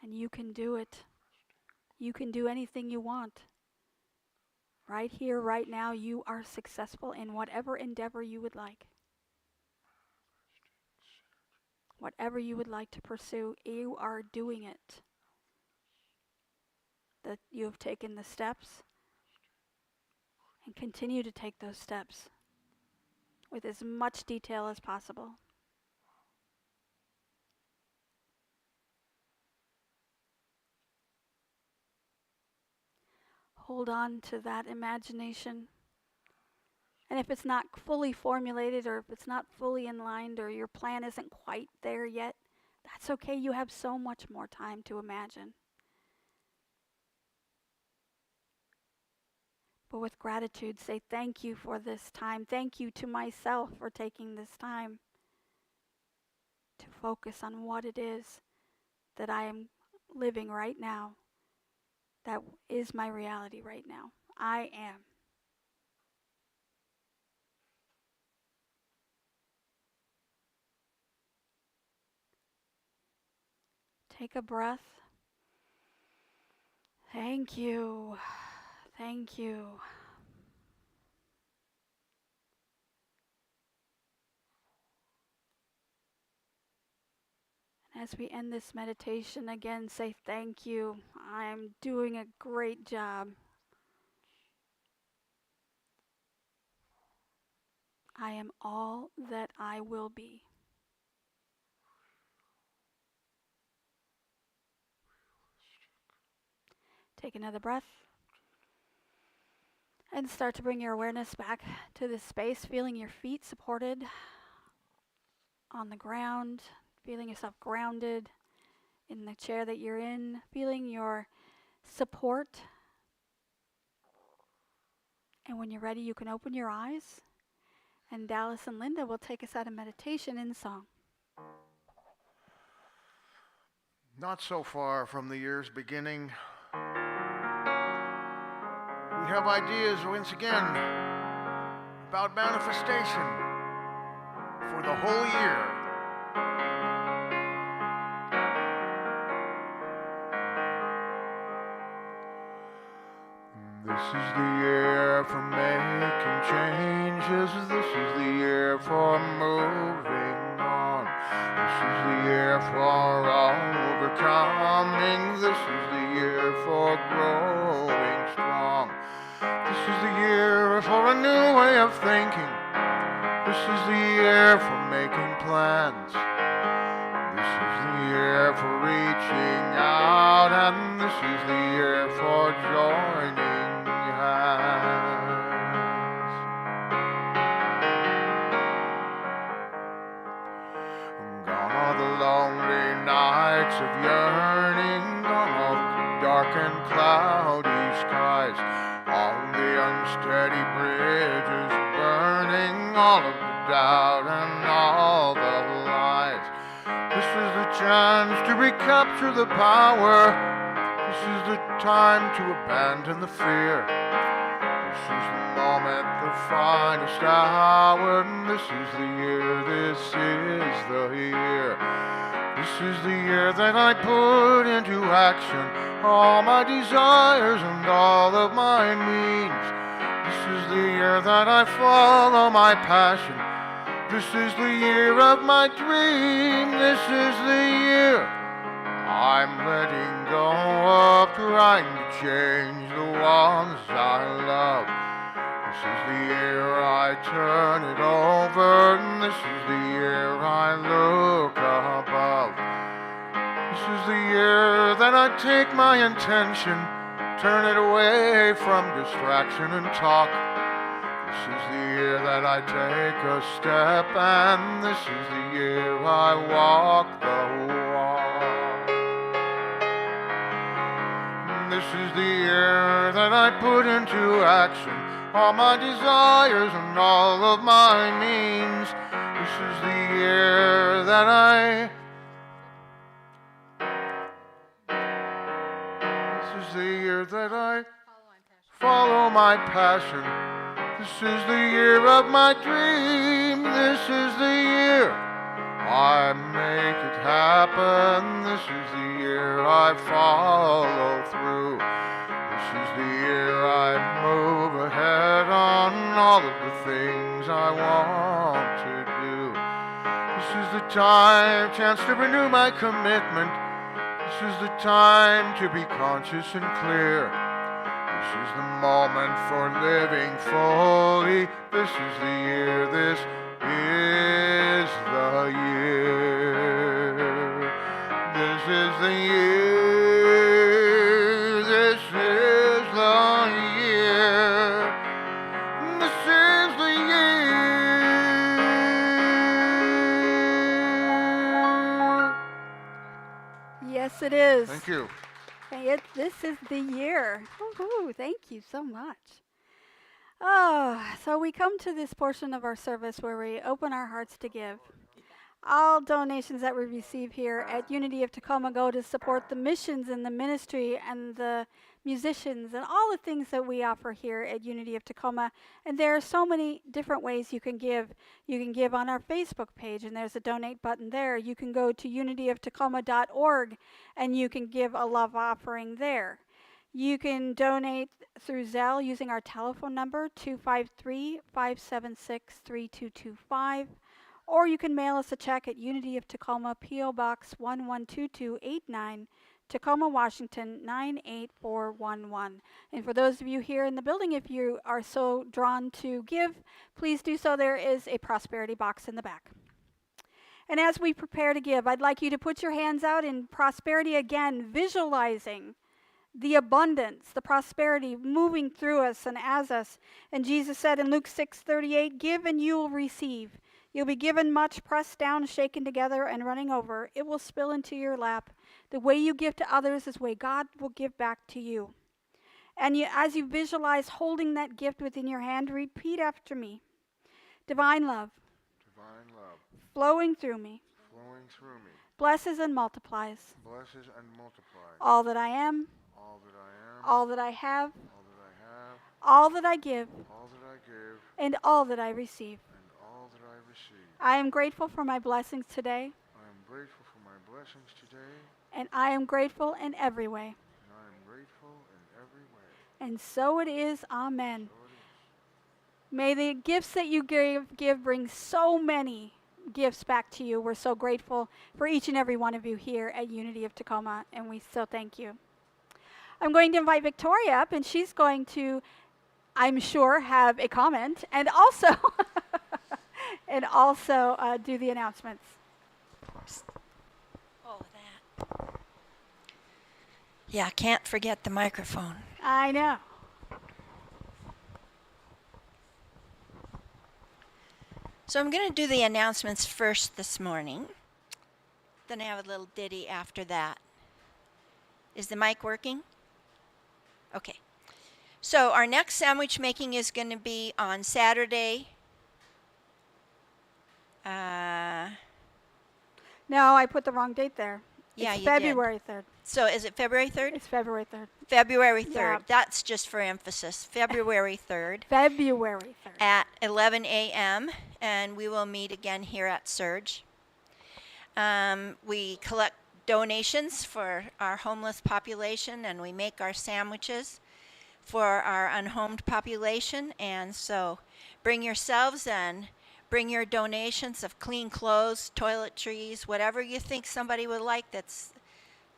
and you can do it. You can do anything you want. Right here, right now, you are successful in whatever endeavor you would like. Whatever you would like to pursue, you are doing it. That you have taken the steps and continue to take those steps with as much detail as possible. Hold on to that imagination. And if it's not fully formulated, or if it's not fully in line, or your plan isn't quite there yet, that's okay. You have so much more time to imagine. But with gratitude, say thank you for this time. Thank you to myself for taking this time to focus on what it is that I am living right now. That is my reality right now. I am. Take a breath. Thank you. Thank you. As we end this meditation, again, say thank you. I'm doing a great job. I am all that I will be. Take another breath. And start to bring your awareness back to this space, feeling your feet supported on the ground, feeling yourself grounded in the chair that you're in, feeling your support And when you're ready, you can open your eyes, and Dallas and Linda will take us out of meditation in song. Not so far from the year's beginning, we have ideas once again about manifestation for the whole year. This is the year for making changes. This is the year for moving on. This is the year for overcoming. This is the year for growing strong. This is the year for a new way of thinking. This is the year for making plans. This is the year for reaching out, and this is the year for joining hands. Gone are the lonely nights of yearning, gone all the dark and cloudy skies, all the unsteady bridges burning, all of the doubt and all the lies. This is the chance to recapture the power. This is the time to abandon the fear. This is the moment, the finest hour. This is the year, this is the year. This is the year that I put into action all my desires and all of my needs. This is the year that I follow my passion. This is the year of my dream. This is the year I'm letting go of trying to change the ones I love. This is the year I turn it over. This is the year I look above. This is the year that I take my intention, turn it away from distraction and talk. This is the year that I take a step, and this is the year I walk the walk. This is the year that I put into action all my desires and all of my needs. This is the year that follow my passion. This is the year of my dream. This is the year I make it happen. This is the year I follow through. This is the year I move ahead on all of the things I want to do. This is the chance to renew my commitment. This is the time to be conscious and clear. This is the moment for living fully. This is the year, this is the year. This is the year, this is the year. This is the year. Yes, it is. Thank you. This is the year. Woohoo, thank you so much. Oh, so we come to this portion of our service where we open our hearts to give. All donations that we receive here at Unity of Tacoma go to support the missions and the ministry and the musicians and all the things that we offer here at Unity of Tacoma. And there are so many different ways you can give. You can give on our Facebook page, and there's a donate button there. You can go to unityoftacoma.org, and you can give a love offering there. You can donate through Zelle using our telephone number, 253-576-3225. Or you can mail us a check at Unity of Tacoma, P.O. Box 112289, Tacoma, Washington 98411. And for those of you here in the building, if you are so drawn to give, please do so. There is a prosperity box in the back. And as we prepare to give, I'd like you to put your hands out in prosperity again, visualizing the abundance, the prosperity moving through us and as us. And Jesus said in Luke 6:38, "Give and you will receive. You'll be given much, pressed down, shaken together, and running over. It will spill into your lap. The way you give to others is the way God will give back to you." And as you visualize holding that gift within your hand, repeat after me. Divine love, Divine love flowing through me, flowing through me, blesses and multiplies blesses and multiplies all that I am, all that I am, all that I have, all that I have, all that I give, all that I give, and all that I receive. and all that I receive. I am grateful for my blessings today, I am grateful for my blessings today, and I am grateful in every way. and I am grateful in every way. And so it is. Amen. So it is. May the gifts that you give bring so many gifts back to you. We're so grateful for each and every one of you here at Unity of Tacoma, and we so thank you. I'm going to invite Victoria up, and she's going to, I'm sure, have a comment and also do the announcements. Oh, that. Yeah, can't forget the microphone. I know. So I'm going to do the announcements first this morning. Then I have a little ditty after that. Is the mic working? Okay. So our next sandwich making is going to be on Saturday. No, I put the wrong date there. Yeah, it's you did. February 3rd. So is it February 3rd? It's February 3rd. February 3rd. Yeah. That's just for emphasis. February 3rd. February 3rd. At 11 a.m. and we will meet again here at Surge. We collect donations for our homeless population, and we make our sandwiches for our unhomed population. And so bring yourselves and bring your donations of clean clothes, toiletries, whatever you think somebody would like that's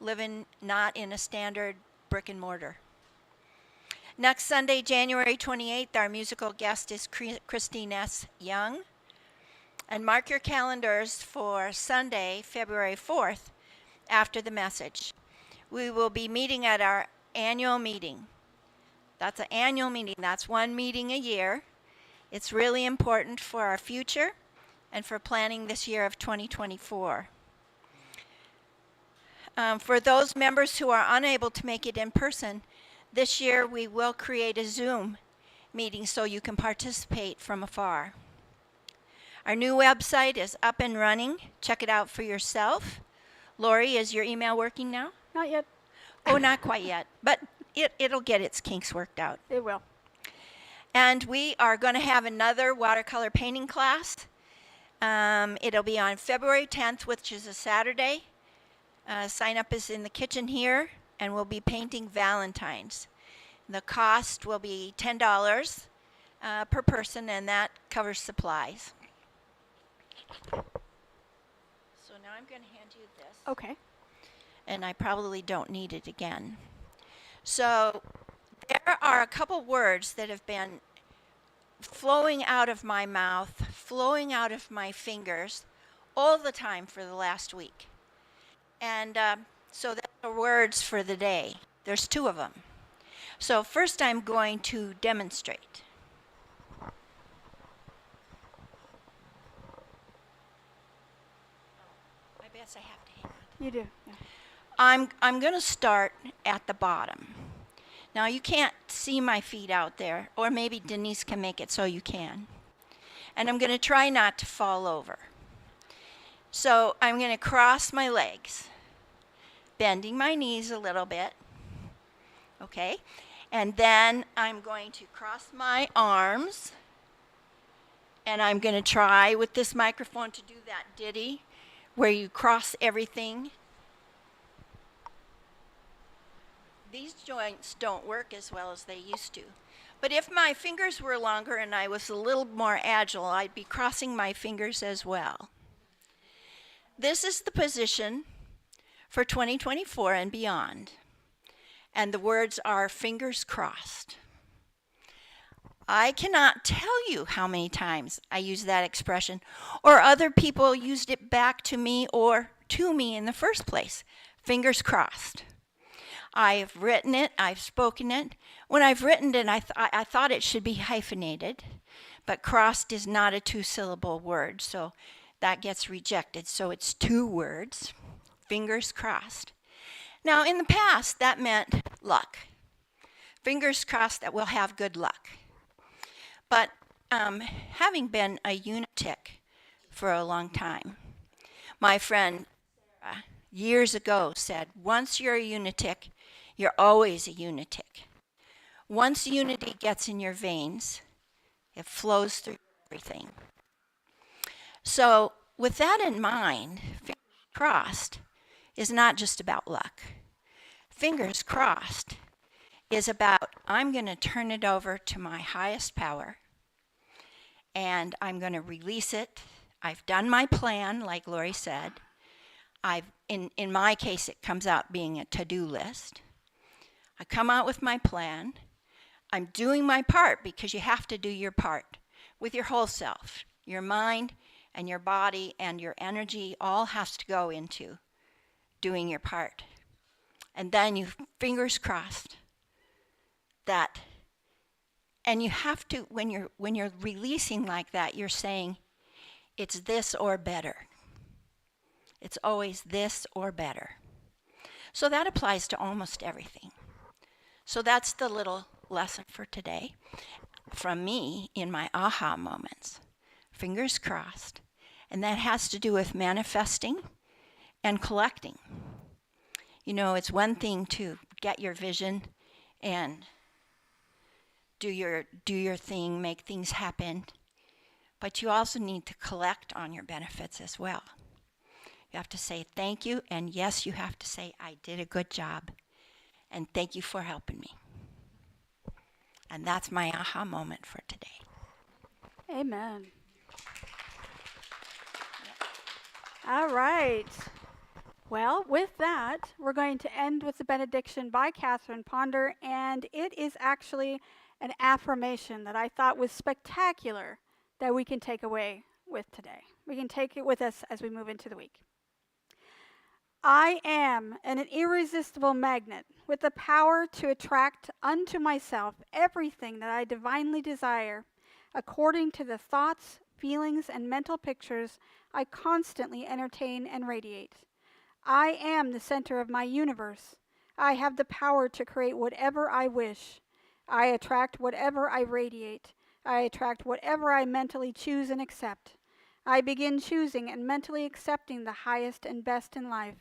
living not in a standard brick and mortar. Next Sunday, January 28th, our musical guest is Christine S. Young. And mark your calendars for Sunday, February 4th, after the message. We will be meeting at our annual meeting. That's an annual meeting. That's one meeting a year. It's really important for our future and for planning this year of 2024. For those members who are unable to make it in person, this year we will create a Zoom meeting so you can participate from afar. Our new website is up and running. Check it out for yourself. Lori, is your email working now? Not yet. Oh, not quite yet, but it'll get its kinks worked out. It will. And we are going to have another watercolor painting class. It'll be on February 10th, which is a Saturday. Sign up is in the kitchen here, and we'll be painting Valentines. The cost will be $10 per person, and that covers supplies. So now I'm going to hand you this. Okay. And I probably don't need it again. So there are a couple words that have been flowing out of my mouth, flowing out of my fingers all the time for the last week. And so those are words for the day. There's two of them. So first I'm going to demonstrate. I guess I have to hang on. You do. Yeah. I'm going to start at the bottom. Now you can't see my feet out there, or maybe Denise can make it so you can. And I'm going to try not to fall over. So I'm going to cross my legs, bending my knees a little bit. Okay? And then I'm going to cross my arms, and I'm going to try with this microphone to do that ditty where you cross everything. These joints don't work as well as they used to. But if my fingers were longer and I was a little more agile, I'd be crossing my fingers as well. This is the position for 2024 and beyond. And the words are fingers crossed. I cannot tell you how many times I use that expression, or other people used it back to me or to me in the first place. Fingers crossed. I've written it, I've spoken it. When I've written it, I thought it should be hyphenated, but crossed is not a two-syllable word, so that gets rejected. So it's two words, fingers crossed. Now, in the past, that meant luck. Fingers crossed that we'll have good luck. But having been a unitic for a long time, my friend years ago said, once you're a unitic, you're always a unitic. Once unity gets in your veins, it flows through everything. So with that in mind, fingers crossed is not just about luck. Fingers crossed is about, I'm going to turn it over to my highest power, and I'm going to release it. I've done my plan, like Lori said. In my case, it comes out being a to-do list. I come out with my plan. I'm doing my part, because you have to do your part with your whole self. Your mind and your body and your energy all has to go into doing your part. And then you, fingers crossed, that, and you have to, when you're releasing like that, you're saying, it's this or better. It's always this or better. So that applies to almost everything. So that's the little lesson for today from me in my aha moments. Fingers crossed. And that has to do with manifesting and collecting. You know, it's one thing to get your vision and do your thing, make things happen, but you also need to collect on your benefits as well. You have to say thank you, and yes, you have to say, I did a good job, and thank you for helping me. And that's my aha moment for today. Amen. All right. Well, with that, we're going to end with the benediction by Catherine Ponder, and it is actually an affirmation that I thought was spectacular that we can take away with today. We can take it with us as we move into the week. I am an irresistible magnet with the power to attract unto myself everything that I divinely desire, according to the thoughts, feelings, and mental pictures I constantly entertain and radiate. I am the center of my universe. I have the power to create whatever I wish. I attract whatever I radiate. I attract whatever I mentally choose and accept. I begin choosing and mentally accepting the highest and best in life.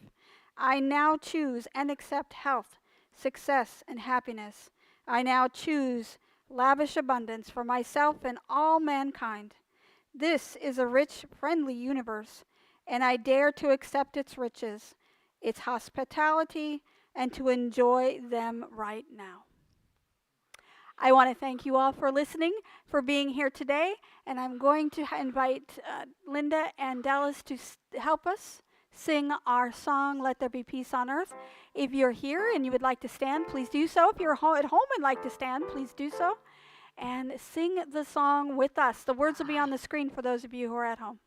I now choose and accept health, success, and happiness. I now choose lavish abundance for myself and all mankind. This is a rich, friendly universe, and I dare to accept its riches, its hospitality, and to enjoy them right now. I want to thank you all for listening, for being here today, and I'm going to invite Linda and Dallas to help us sing our song, Let There Be Peace on Earth. If you're here and you would like to stand, please do so. If you're at home and like to stand, please do so. And sing the song with us. The words will be on the screen for those of you who are at home.